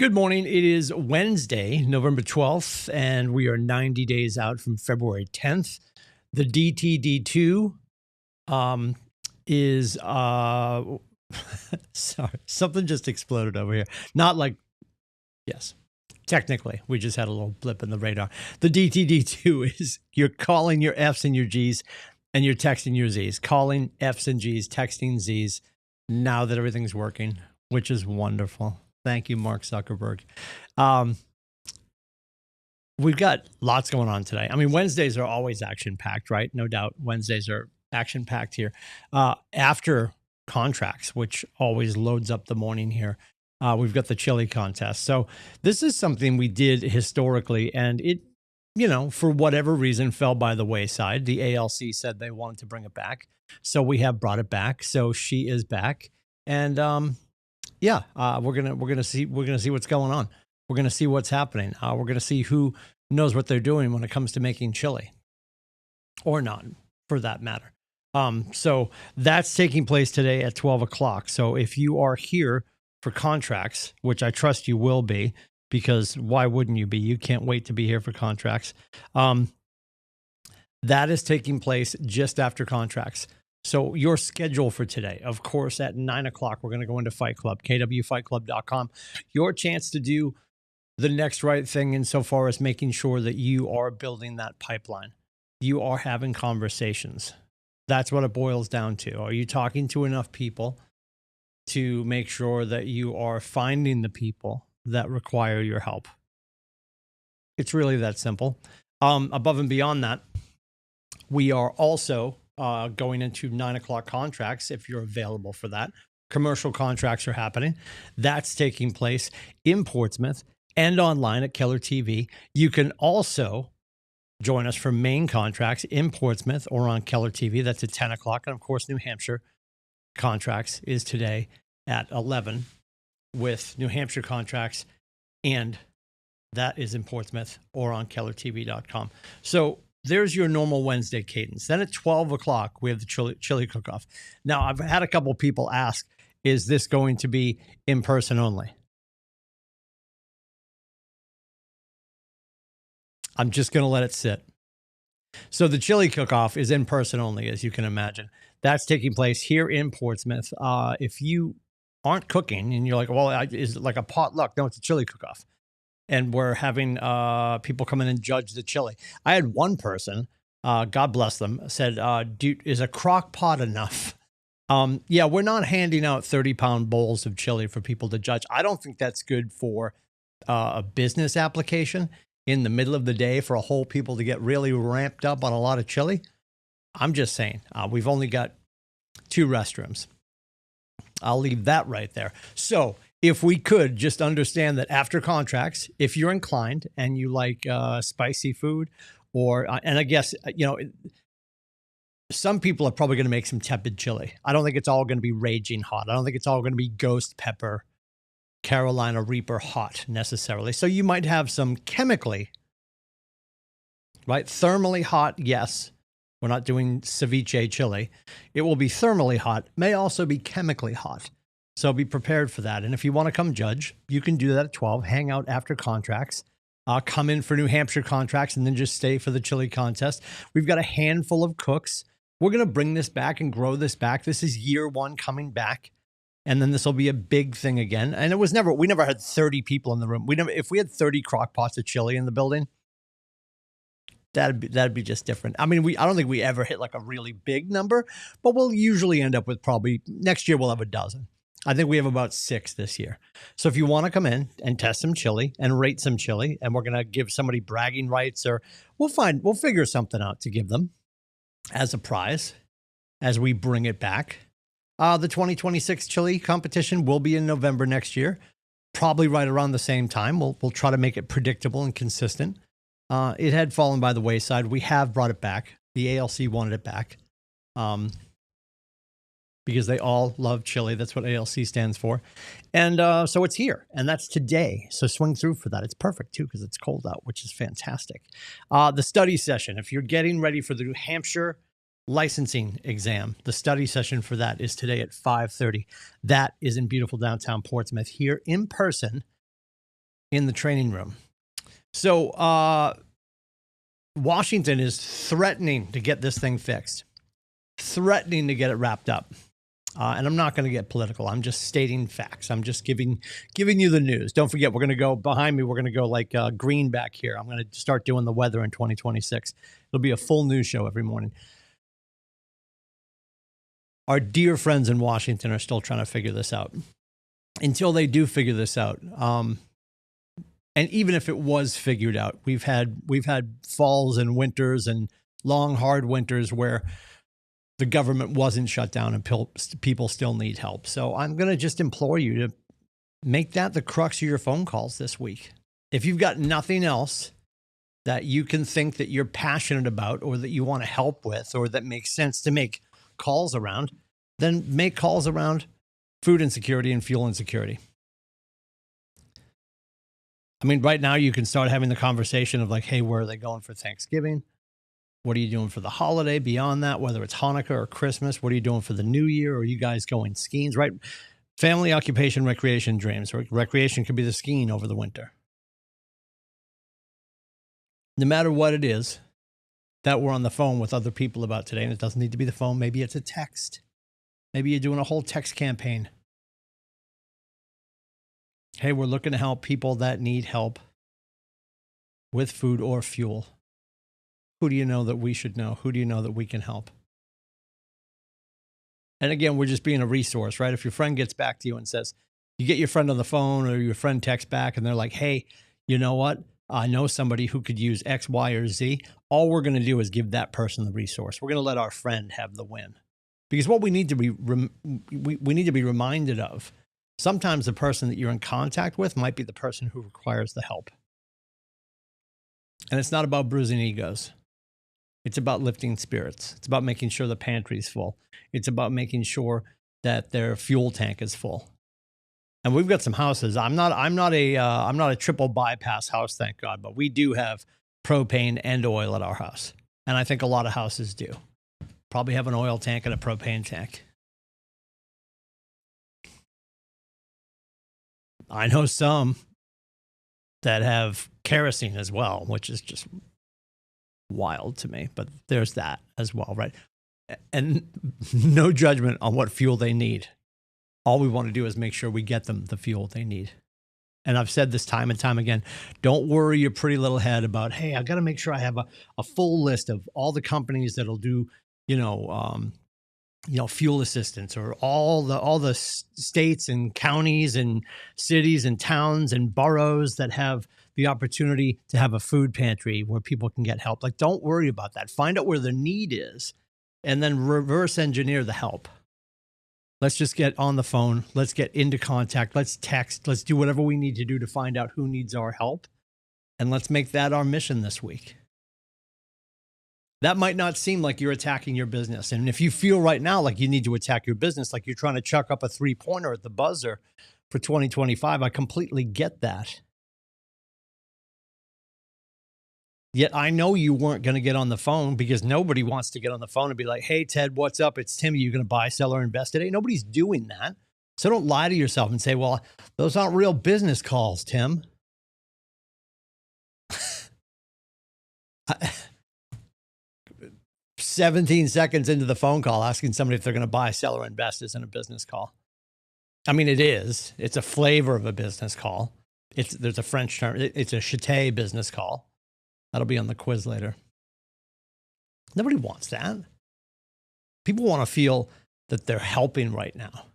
Good morning. It is Wednesday, November 12th, and we are 90 days out from February 10th. The DTD2 is sorry, something just exploded over here. Not like yes. Technically, we just had a little blip in the radar. The DTD2 is you're calling your F's and your G's and you're texting your Z's. Calling F's and G's, texting Z's now that everything's working, which is wonderful. Thank you, Mark Zuckerberg. We've got lots going on today. I mean, Wednesdays are always action-packed, right? No doubt Wednesdays are action-packed here. After contracts, which always loads up the morning here, we've got the chili contest. So this is something we did historically, and it, for whatever reason, fell by the wayside. The ALC said they wanted to bring it back. So we have brought it back. So she is back. And we're gonna see what's going on. We're gonna see what's happening. We're gonna see who knows what they're doing when it comes to making chili, or not, for that matter. So that's taking place today at 12 o'clock. So if you are here for contracts, which I trust you will be, because why wouldn't you be? You can't wait to be here for contracts. That is taking place just after contracts. So your schedule for today, of course, at 9 o'clock, we're going to go into Fight Club, KWFightClub.com. Your chance to do the next right thing insofar as making sure that you are building that pipeline. You are having conversations. That's what it boils down to. Are you talking to enough people to make sure that you are finding the people that require your help? It's really that simple. Above and beyond that, we are also going into 9 o'clock contracts, if you're available for that. Commercial contracts are happening. That's taking place in Portsmouth and online at Keller TV. You can also join us for main contracts in Portsmouth or on Keller TV. That's at 10 o'clock. And of course, New Hampshire contracts is today at 11 with New Hampshire contracts. And that is in Portsmouth or on KellerTV.com. So there's your normal Wednesday cadence. Then at 12 o'clock, we have the chili cook-off. Now, I've had a couple of people ask, is this going to be in person only? I'm just going to let it sit. So the chili cook-off is in person only, as you can imagine. That's taking place here in Portsmouth. If you aren't cooking and you're like, well, is it like a potluck? No, it's a chili cook-off. And we're having people come in and judge the chili. I had one person, God bless them, said, dude, is a crock pot enough? Yeah, we're not handing out 30-pound bowls of chili for people to judge. I don't think that's good for a business application in the middle of the day for a whole people to get really ramped up on a lot of chili. I'm just saying, we've only got 2 restrooms. I'll leave that right there. So if we could just understand that after contracts, if you're inclined and you like spicy food, or and I guess, some people are probably going to make some tepid chili. I don't think it's all going to be raging hot. I don't think it's all going to be ghost pepper, Carolina Reaper hot necessarily. So you might have some chemically, right? Thermally hot, yes. We're not doing ceviche chili. It will be thermally hot, may also be chemically hot. So be prepared for that. And if you want to come judge, you can do that at 12, hang out after contracts, come in for New Hampshire contracts, and then just stay for the chili contest. We've got a handful of cooks. We're going to bring this back and grow this back. This is year 1 coming back. And then this will be a big thing again. And we never had 30 people in the room. If we had 30 crock pots of chili in the building, that'd be just different. I mean, I don't think we ever hit like a really big number, but we'll usually end up with probably next year we'll have a dozen. I think we have about 6 this year. So if you want to come in and test some chili and rate some chili, and we're going to give somebody bragging rights, or we'll figure something out to give them as a prize as we bring it back. The 2026 chili competition will be in November next year, probably right around the same time. We'll try to make it predictable and consistent. It had fallen by the wayside. We have brought it back. The ALC wanted it back because they all love chili. That's what ALC stands for. And so it's here, and that's today. So swing through for that. It's perfect, too, because it's cold out, which is fantastic. The study session, if you're getting ready for the New Hampshire licensing exam, the study session for that is today at 5:30. That is in beautiful downtown Portsmouth, here in person in the training room. So Washington is threatening to get this thing fixed, threatening to get it wrapped up. And I'm not going to get political. I'm just stating facts. I'm just giving you the news. Don't forget, we're going to go behind me. We're going to go like green back here. I'm going to start doing the weather in 2026. It'll be a full news show every morning. Our dear friends in Washington are still trying to figure this out. Until they do figure this out, and even if it was figured out, we've had falls and winters and long, hard winters where the government wasn't shut down and people still need help. So I'm going to just implore you to make that the crux of your phone calls this week. If you've got nothing else that you can think that you're passionate about or that you want to help with or that makes sense to make calls around, then make calls around food insecurity and fuel insecurity. I mean, right now you can start having the conversation of like, hey, where are they going for Thanksgiving? What are you doing for the holiday beyond that, whether it's Hanukkah or Christmas? What are you doing for the new year? Or are you guys going skiing, right? Family, occupation, recreation, dreams. Recreation could be the skiing over the winter. No matter what it is that we're on the phone with other people about today, and it doesn't need to be the phone. Maybe it's a text. Maybe you're doing a whole text campaign. Hey, we're looking to help people that need help with food or fuel. Who do you know that we should know? Who do you know that we can help? And again, we're just being a resource, right? If your friend gets back to you and says, you get your friend on the phone or your friend texts back and they're like, hey, you know what? I know somebody who could use X, Y, or Z. All we're going to do is give that person the resource. We're going to let our friend have the win. Because what we need to be, we need to be reminded of, sometimes the person that you're in contact with might be the person who requires the help. And it's not about bruising egos. It's about lifting spirits. It's about making sure the pantry's full. It's about making sure that their fuel tank is full. And we've got some houses. I'm not a triple bypass house, thank God, but we do have propane and oil at our house. And I think a lot of houses do. Probably have an oil tank and a propane tank. I know some that have kerosene as well, which is just wild to me, but there's that as well, right? And no judgment on what fuel they need. All we want to do is make sure we get them the fuel they need. And I've said this time and time again, don't worry your pretty little head about, hey, I got to make sure I have a full list of all the companies that'll do, fuel assistance, or all the states and counties and cities and towns and boroughs that have the opportunity to have a food pantry where people can get help. Like, don't worry about that. Find out where the need is and then reverse engineer the help. Let's just get on the phone. Let's get into contact. Let's text. Let's do whatever we need to do to find out who needs our help. And let's make that our mission this week. That might not seem like you're attacking your business. And if you feel right now like you need to attack your business, like you're trying to chuck up a 3-pointer at the buzzer for 2025, I completely get that. Yet I know you weren't going to get on the phone, because nobody wants to get on the phone and be like, hey, Ted, what's up? It's Tim. Are you going to buy, sell, or invest today? Nobody's doing that. So don't lie to yourself and say, well, those aren't real business calls, Tim. 17 seconds into the phone call, asking somebody if they're going to buy, sell, or invest isn't a business call. I mean, it is. It's a flavor of a business call. There's a French term. It's a chité business call. That'll be on the quiz later. Nobody wants that. People want to feel that they're helping right now.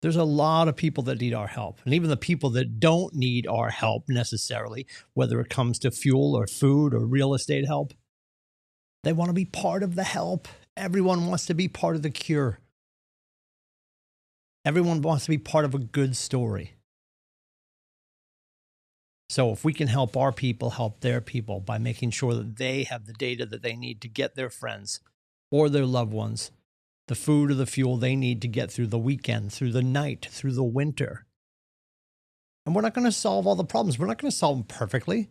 There's a lot of people that need our help. And even the people that don't need our help necessarily, whether it comes to fuel or food or real estate help, they want to be part of the help. Everyone wants to be part of the cure. Everyone wants to be part of a good story. So if we can help our people help their people by making sure that they have the data that they need to get their friends or their loved ones the food or the fuel they need to get through the weekend, through the night, through the winter. And we're not going to solve all the problems. We're not going to solve them perfectly.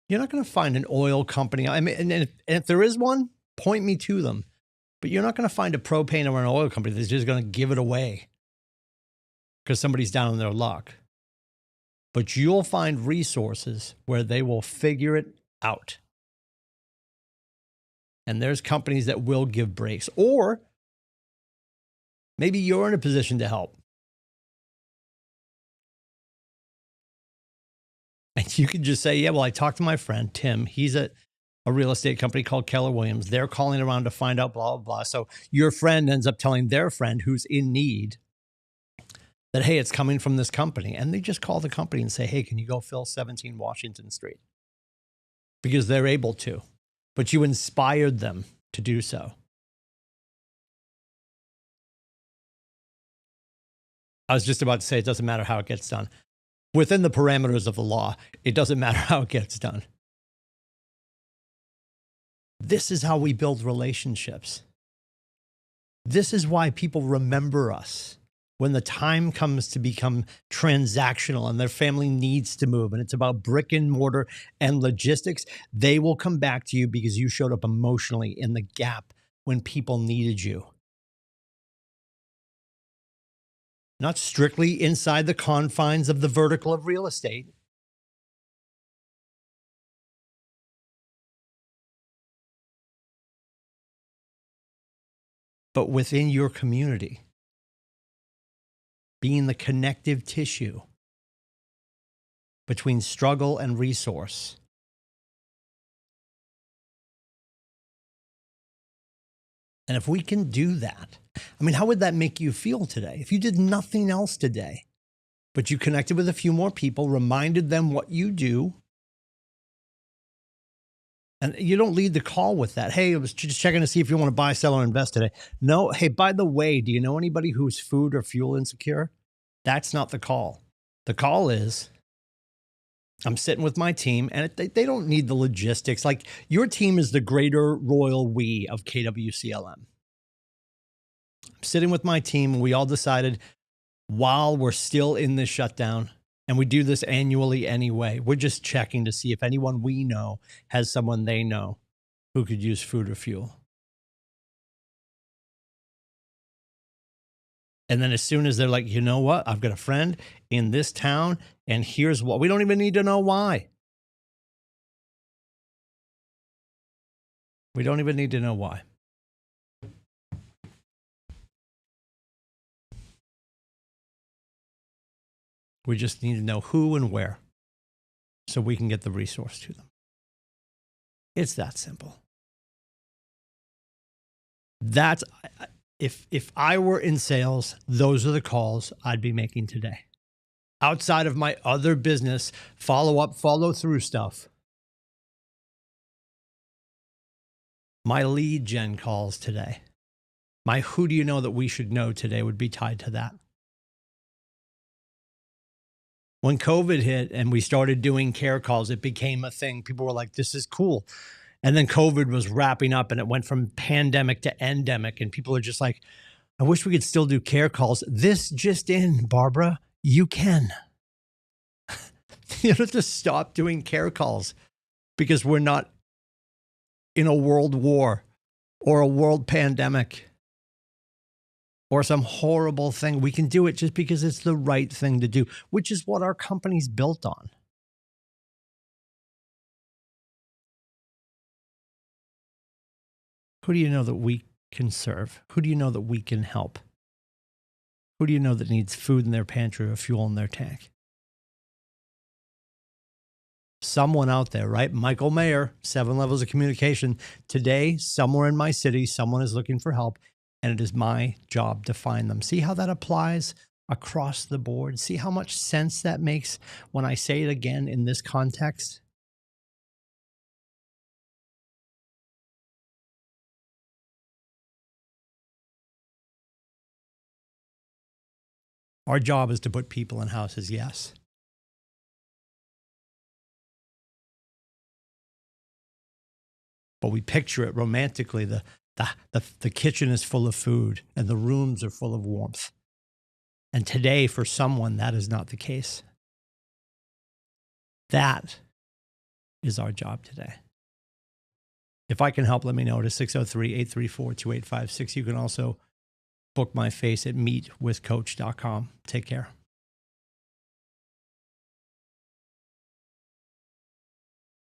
You're not going to find an oil company. I mean, and if there is one, point me to them. But you're not going to find a propane or an oil company that's just going to give it away because somebody's down on their luck. but you'll find resources where they will figure it out. And there's companies that will give breaks, or maybe you're in a position to help. And you can just say, yeah, well, I talked to my friend, Tim. He's a real estate company called Keller Williams. They're calling around to find out blah, blah, blah. So your friend ends up telling their friend who's in need that, hey, it's coming from this company. And they just call the company and say, hey, can you go fill 17 Washington Street? Because they're able to, but you inspired them to do so. I was just about to say, it doesn't matter how it gets done. Within the parameters of the law, it doesn't matter how it gets done. This is how we build relationships. This is why people remember us when the time comes to become transactional and their family needs to move and it's about brick and mortar and logistics. They will come back to you because you showed up emotionally in the gap when people needed you. Not strictly inside the confines of the vertical of real estate. But within your community, being the connective tissue between struggle and resource. And if we can do that, I mean, how would that make you feel today? If you did nothing else today, but you connected with a few more people, reminded them what you do, and you don't lead the call with that. Hey, I was just checking to see if you want to buy, sell, or invest today. No. Hey, by the way, do you know anybody who's food or fuel insecure? That's not the call. The call is, I'm sitting with my team, and they don't need the logistics. Like, your team is the greater royal we of KWCLM. I'm sitting with my team, and we all decided while we're still in this shutdown, and we do this annually anyway, we're just checking to see if anyone we know has someone they know who could use food or fuel. And then as soon as they're like, you know what, I've got a friend in this town, and here's what, we don't even need to know why. We don't even need to know why. We just need to know who and where so we can get the resource to them. It's that simple. That's, if I were in sales, those are the calls I'd be making today. Outside of my other business, follow-up, follow-through stuff. My lead gen calls today, my who do you know that we should know today would be tied to that. When COVID hit and we started doing care calls, it became a thing. People were like, this is cool. And then COVID was wrapping up and it went from pandemic to endemic. And people are just like, I wish we could still do care calls. This just in, Barbara, you can. You don't have to stop doing care calls because we're not in a world war or a world pandemic or some horrible thing. We can do it just because it's the right thing to do, which is what our company's built on. Who do you know that we can serve? Who do you know that we can help? Who do you know that needs food in their pantry or fuel in their tank? Someone out there, right? Michael Mayer, 7 levels of communication. Today, somewhere in my city, someone is looking for help, and it is my job to find them. See how that applies across the board? See how much sense that makes when I say it again in this context? Our job is to put people in houses, yes. But we picture it romantically. The kitchen is full of food and the rooms are full of warmth. And today, for someone, that is not the case. That is our job today. If I can help, let me know. It is 603-834-2856. You can also book my face at meetwithcoach.com. Take care.